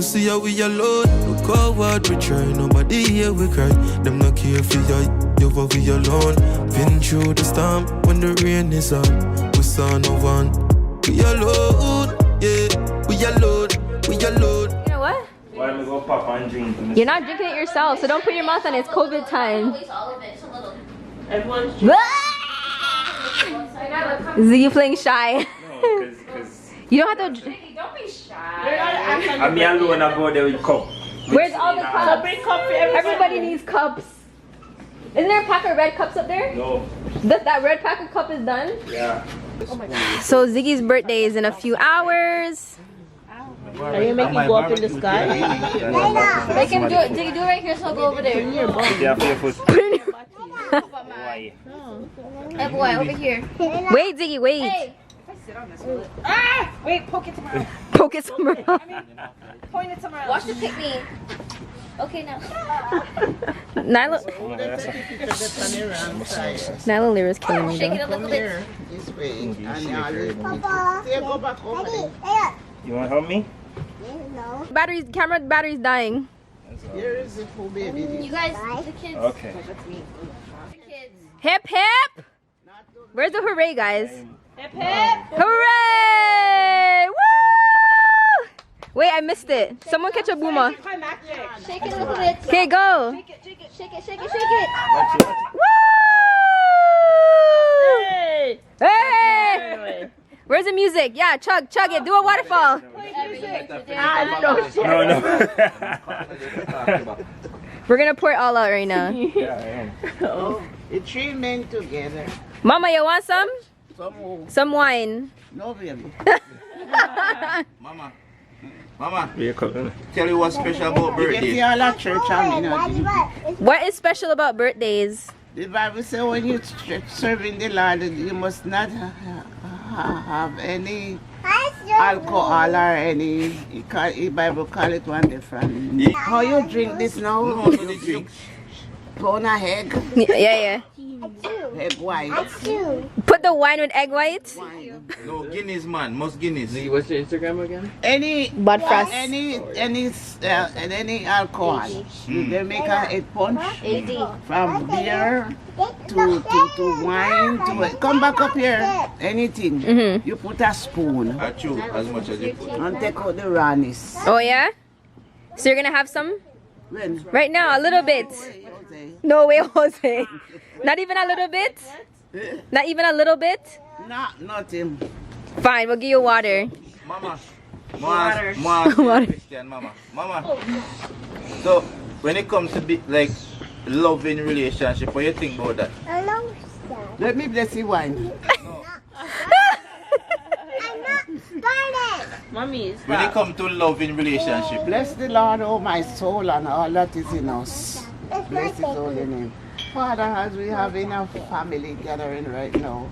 see how we alone. Look how hard we try, nobody here we cry. Them not care for you for we alone. Been through the storm when the rain is on. We saw no one. We alone, yeah. We alone, we alone. You know what? Why don't we go pop and drink? You're not drinking it yourself, so don't put your mouth on it. It's COVID time. Everyone's Ziggy playing shy. No, because You don't have to. don't be shy. I'm me alone. I go there with cup. Where's all the cups? Bring cup for everybody. Everybody needs cups. Isn't there a pack of red cups up there? No. That red pack of cup is done? Yeah. So Ziggy's birthday is in a few hours. Are you making go up in the sky? Make him do it. Ziggy, do it right here so I'll go over there. Yeah, for your foot. Why? Hey boy, over here. Wait, Ziggy, wait. Hey. Ah! Wait, poke it somewhere else. Poke it somewhere else. Point it somewhere else. Watch the pick me. Okay, now. Nyla Lyra's killing me. Shake it a little bit. This way. And now go back over there. You want to help me? Batteries, camera battery's dying. Here is the full baby. You guys, the kids. Okay. Hip hip! Where's the hooray, guys? Hip hip. Hooray! Woo! Wait, I missed it. Someone catch a boomer. Shake it a little bit. Okay, go. Shake it, shake it. Shake it, shake it, shake it. Woo! Hey. Hey! Where's the music? Yeah, chug it. Do a waterfall. No. We're gonna pour it all out right now. Oh, the three men together. Mama, you want some? Some, Some wine. no baby. Mama, Mama, Be cool. tell you what's special about You get birthday. the all at church and you know, What is special about birthdays? the Bible says when you serving the Lord, you must not have any alcohol or any. The Bible call it one different. Yeah. How you drink this now? No, no, they drink. Pound a egg, Yeah. egg white. Put the wine with egg white. Wine. No, Guinness, man. Most Guinness. What's your Instagram again? Any Bud frost. any alcohol. They make a punch from beer to wine to come back up here. Anything. You put a spoon I chew as much as you put. and take out the rawness. Oh yeah? So you're gonna have some? When? Right now, a little bit. No way, Jose. Not even a little bit? Not even a little bit? Nothing. Fine, we'll give you water. Mama. Water. Water. Christian, Mama. Mama. So, when it comes to be like loving relationship, what do you think about that? Let me bless the wine. Mommy, When it comes to loving relationship, Bless the Lord, oh my soul, and all that is in us. Bless His holy name. Father, as we have in our family gathering right now,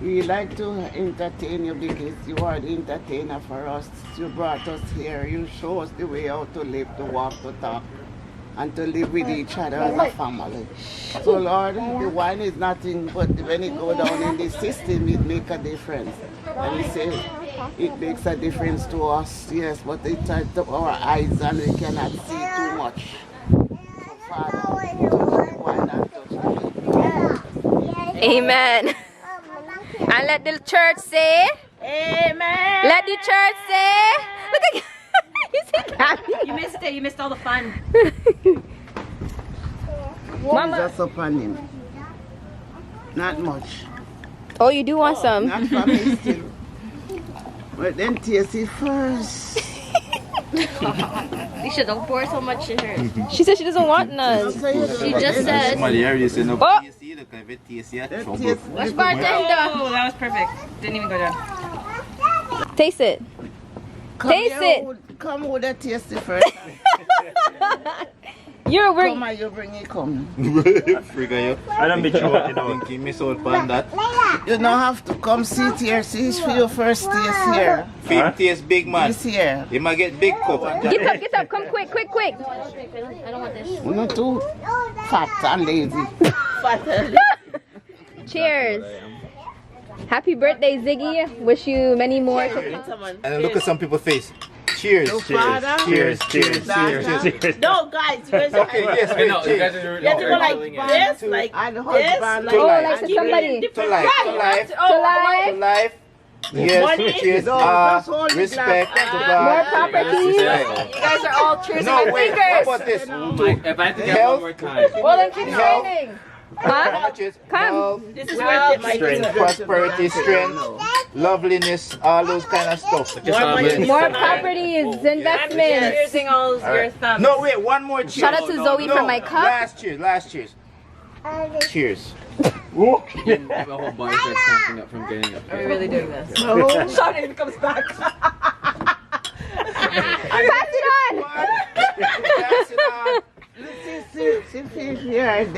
we like to entertain you because you are the entertainer for us. You brought us here. You show us the way how to live, to walk, to talk, and to live with each other as a family. So Lord, the wine is nothing, but when it go down in the system, it make a difference. And we say it makes a difference to us, yes, but it touches our eyes and we cannot see too much. So Father, why not touch me? Amen. And let the church say, amen. let the church say, look at you said Gabby. You missed it. You missed all the fun. Mama. Just upon him. Not much. Oh, you do want some? Not for me still. But then taste it first. Lisha, don't pour so much in hers. She said she doesn't want none. She just said. somebody here you say no Oh. tasty, look at it tasty at That trouble. taste- Watch bartender. Oh, that was perfect. Didn't even go down. Taste it. Come Taste here, it. Come with the taste it first. You're we're, Come and you bring it come. Frigga you. I don't be true, you know. Thinking miss out on that. You don't have to come sit here. See for your first taste here. Feet taste big man. This here. You might get big cup. get up, come quick. I don't want this. You're not too fat and lazy. Cheers. Happy birthday, Ziggy. Wish you many more. And look at some people's face. Cheers. So father. Cheers. Cheers. No, guys, you guys Okay, yes, wait, You guys cheers. are have to go like this, like And this. husband. To Oh, life. like to somebody. To life. To life. To life. To life. Yes, cheers. No, just hold the Respect glass. to More God. property. Respect. You guys are all cheers No, my wait. What fingers. about this? If I had to get Health. one more time. Well, then keep Health. training. How Huh? much is Come. health, This is worth it, Mike. Strength. prosperity, strength, loveliness, all those kind of stuff. Just on this. More properties, investments. Using all your thumbs. No, wait, one more cheers. Shout out to Zoe No, for my cup. Last cheers, last cheers. Cheers. My whole body starts cramping up from getting up Are we here. really doing this? Shanique comes back. Pass it on. Pass it on.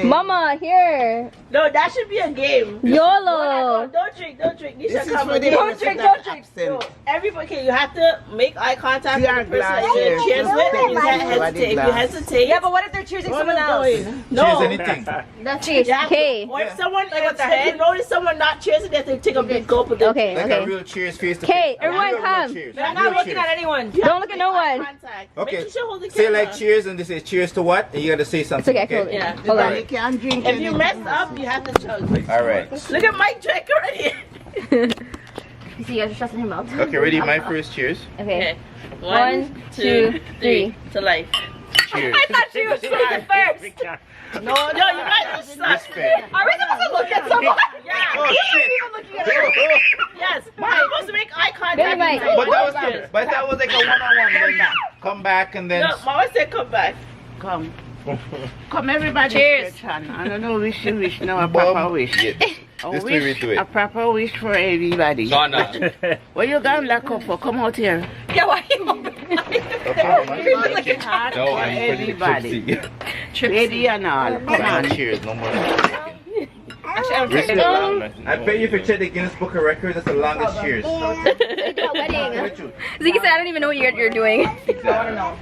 Mama, here. No, that should be a game. YOLO. Don't drink. This Nisha, is come for on. the Don't drink, don't drink. No, everybody, okay, you have to make eye contact with the person glass that here. you cheers with. And you can't Everybody hesitate. If you glass. hesitate, Yeah, but what if they're choosing someone else? No. Cheers anything. That's cheers. You have to- Okay. Or if someone, Like with their if you head? notice someone not cheersing, they have to take a big gulp of the. Okay, Like a okay. real cheers face to Okay, face. everyone Real come. cheers. I'm Real not looking cheers. at anyone. Don't look at no one. Contact. Okay. Make sure you hold the Say camera. like cheers and they say cheers to what? And you gotta say It's something. okay, cool. Yeah. Hold on. You can't drink If you anything. mess up, you have to chug. All right. Look at Mike drink already. You see, you guys are stressing him out. Okay, ready? My first cheers. Okay. Okay. 1, 2, 3. To life. Cheers. I thought she was saying first. No, you guys are Respect. Are we supposed to look at someone? Yeah. Oh shit. Yes. You're supposed to make eye contact. Really, Mike? But that was like a one-on-one. Then come back and then. No, Mama said come back. Come. Come everybody. Cheers. stretch hand. I don't know wish you wish, no a proper wish. Yeah. A This way we wish, do it. a proper wish for everybody. No, no. What you gonna lock up for? Come out here. Yeah, why you Looking hard No, for I'm pretty everybody. tipsy. Baby and all. Come Come on, on. cheers. No more. Respect. I bet you if you check the Guinness Book of Records, that's the longest cheers. Wedding. Ziggy said, I don't even know what you're doing.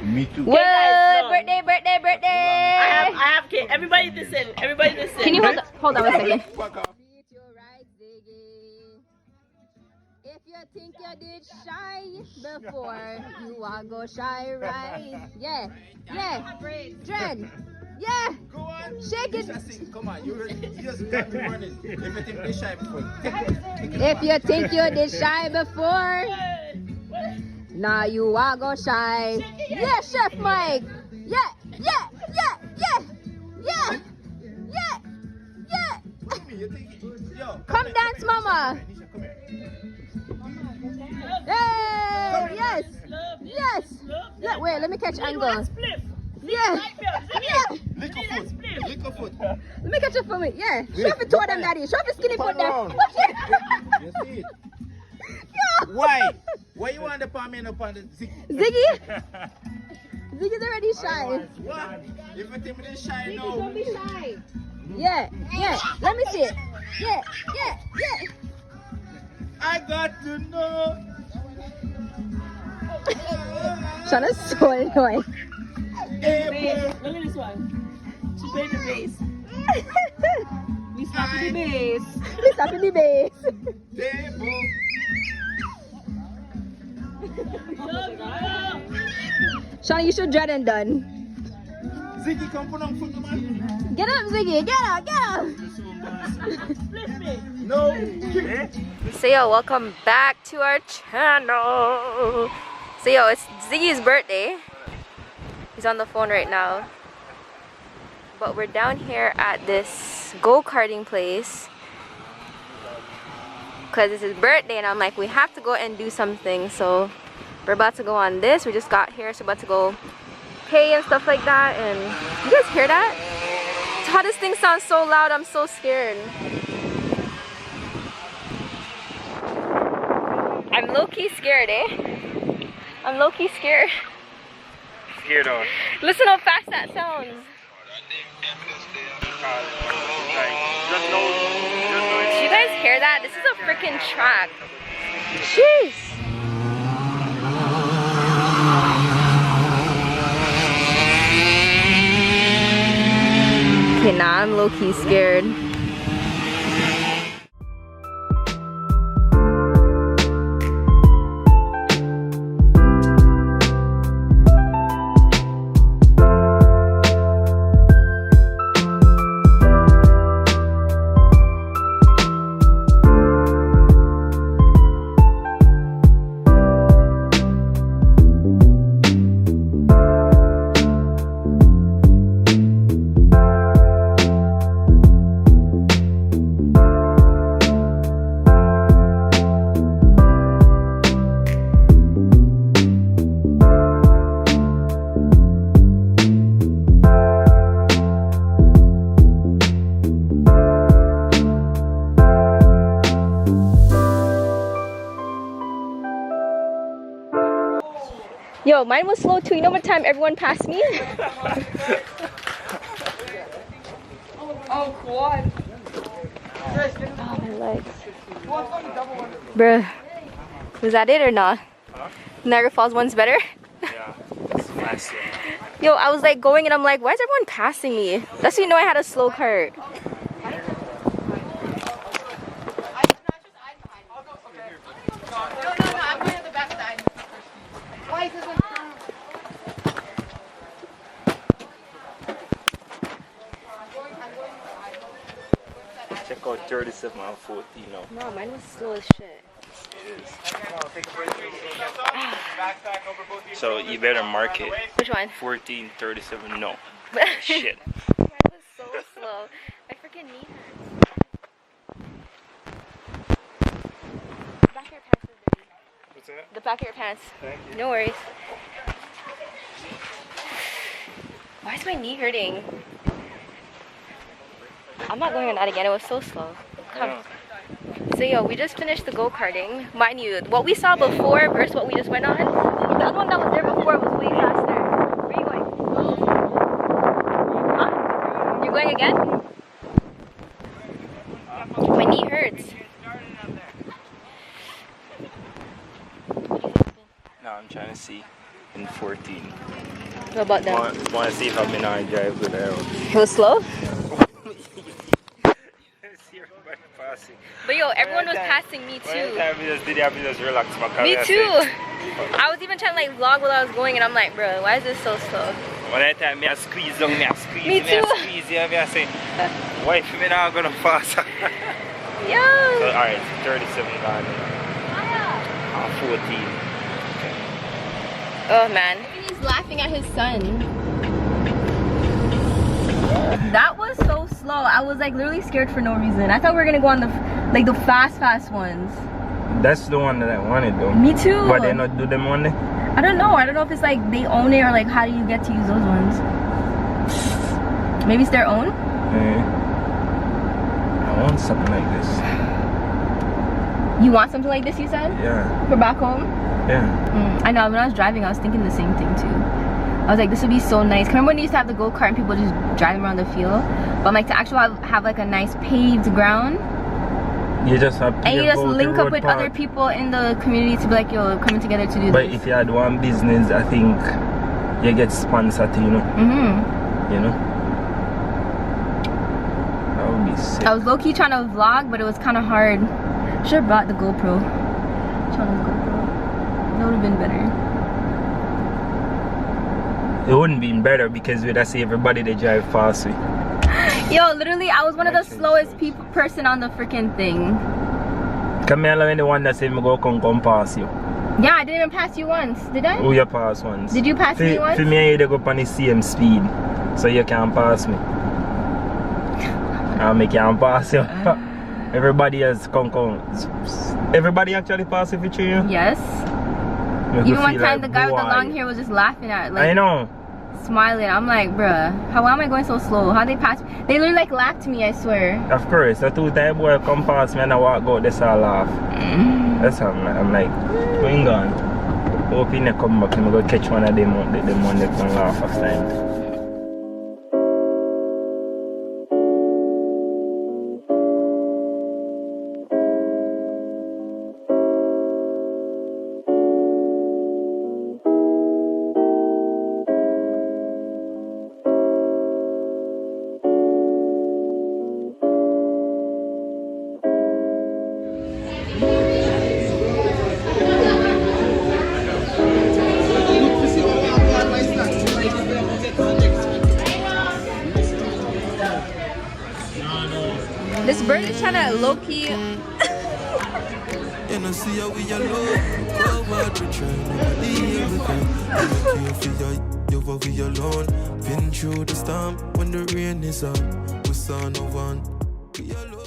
Me too. What? no. Birthday, birthday, birthday. I have, okay, everybody listen. Everybody listen. Can you hold on 1 second? If you think you did shy before, you are go shy right. Yeah, yeah. Dread. Yeah. Go on. Shake it. Come on, you just got me running. If you think this shy before. If you think you did shy before, now you are go shy. Yeah, Chef Mike. Yeah, yeah, yeah, yeah, yeah, yeah, yeah. Yo, Come dance, mama. Nisha, come here. Hey, yes, yes. Yeah, wait, let me catch angle. Yeah, yeah. Lick a foot. Lick a foot. Let me catch it for me. Yeah, show me two of them, daddy. Show me skinny foot there. You see it? Why? Why you want the palm in up on the Ziggy? Ziggy? Ziggy's already shy. What? If you think me this shy now. Don't be shy. Yeah, yeah. Let me see it. Yeah, yeah, yeah. I got to know. Shana's so annoying. Look at this one. She played the bass. We slapping the bass. We slapping the bass. Shana, you should dread and done. Ziggy, come put on foot, man. Get up, Ziggy. Get up, get up. No. So yo, welcome back to our channel. So yo, it's Ziggy's birthday. He's on the phone right now. But we're down here at this go-karting place because it's his birthday and I'm like, we have to go and do something. So we're about to go on this. We just got here, so we're about to go pay and stuff like that. And you guys hear that? How this thing sounds so loud, I'm so scared. I'm low-key scared, eh? I'm low-key scared. Scared on. Listen how fast that sounds. Do you guys hear that? This is a freaking track. Jeez. Okay, now I'm low-key scared. Yo, mine was slow too. You know what time everyone passed me? Oh, quad. Oh, my legs. Bruh. Was that it or not? Huh? Niagara Falls one's better? Yeah, it's faster. Yo, I was like going and I'm like, why is everyone passing me? That's how you know I had a slow cart. Check out 37 and 14 now. No, mine was slow as shit. It is. So you better mark it. Which one? 14, 37, no. Shit. Mine was so slow. My freaking knee hurts. The back of your pants is dirty. What's that? The back of your pants. Thank you. No worries. Why is my knee hurting? I'm not going on that again. It was so slow. Come. Yeah. So yo, we just finished the go-karting. Mind you, what we saw before versus what we just went on, the other one that was there before was way faster. Where are you going? Huh? You're going again? My knee hurts. No, I'm trying to see in 14. What about them? Want to see if I've been on drive good arrow. It was slow? See everybody passing. But yo, everyone was passing me One too. time we just did it, we just relax my car. Me too. I was even trying to like vlog while I was going and I'm like, bro, why is this so slow? One time I squeeze down, I squeeze, Me too. I squeeze, I say, why if me not gonna pass? So Yo! alright, 37 gone. 14. Okay. Oh man. He's laughing at his son. That was so slow. I was like literally scared for no reason. I thought we were gonna go on the like the fast ones. That's the one that I wanted though. Me too. But they not do them one day? I don't know. I don't know if it's like they own it or like how do you get to use those ones. Maybe it's their own? Yeah. I want something like this. You want something like this, you said? Yeah. For back home? Yeah. I know, when I was driving I was thinking the same thing too. I was like, this would be so nice. Remember when you used to have the go-kart and people just driving around the field? But I'm like, to actually have like a nice paved ground. You just have to And you just go link the up road with part. other people in the community to be like, yo, coming together to do But this. if you had one business, I think you get sponsored, you know. You know. That would be sick. I was low-key trying to vlog, but it was kind of hard. Should have brought the GoPro. That would have been better. It wouldn't be better because we'd have see everybody they drive fast with. Yo, literally, I was one of the slowest person on the freaking thing. Come here, I'm the one that said me go come pass you. Yeah, I didn't even pass you once, did I? Who you pass once? Did you pass me once? For me, I go up on the same speed, so you can't pass me. I'll make you pass you. Everybody else come. Everybody actually pass it with you? Yes. Make Even me one feel time like, the guy with the boy. long hair was just laughing at, like, I know. smiling. I'm like, bruh, why am I going so slow? How they pass me? They literally like laughed me, I swear. Of course, the two time boy come past me and I walk out, they all laugh. That's how I'm like, going on. Hoping they come back and I go catch one of them one they come laugh after time. This bird is trying to low-key. And I see how we are low. Forward, we try nobody here we cry. We don't care for you, but we alone. Been through the storm when the rain is on. We saw no one. We alone.